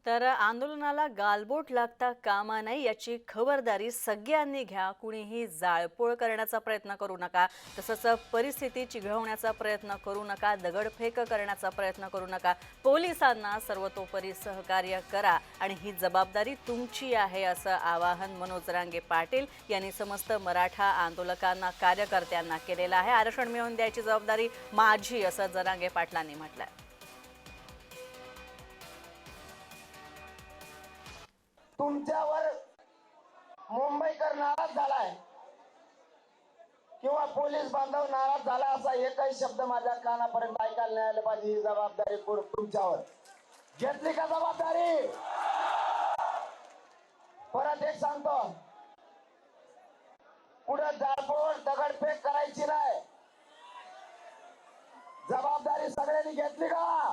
तर आंदोलनाला गालबोट लागता कामा नये याची खबरदारी सगळ्यांनी घ्या। कुणीही जाळपोळ करण्याचा प्रयत्न करू नका, तसंच परिस्थिती चिघळवण्याचा प्रयत्न करू नका, दगडफेक करण्याचा प्रयत्न करू नका। पोलिसांना सर्वतोपरी सहकार्य करा आणि ही जबाबदारी तुमची आहे, असं आवाहन मनोज जरांगे पाटील यांनी समस्त मराठा आंदोलकांना, कार्यकर्त्यांना केलेलं आहे। आरक्षण मिळवून द्यायची जबाबदारी माझी, असं जरांगे पाटलांनी म्हटलंय। तुमच्यावर मुंबईकर नाराज झालाय किंवा पोलीस बांधव नाराज झाला असा एकही शब्द माझ्या कानापर्यंत ऐकायला नाही आला पाहिजे। ही जबाबदारी तुमच्यावर घेतली का जबाबदारी? परत एक सांगतो, पुढे जाळपोळ दगडफेक करायची नाही। जबाबदारी सगळ्यांनी घेतली का?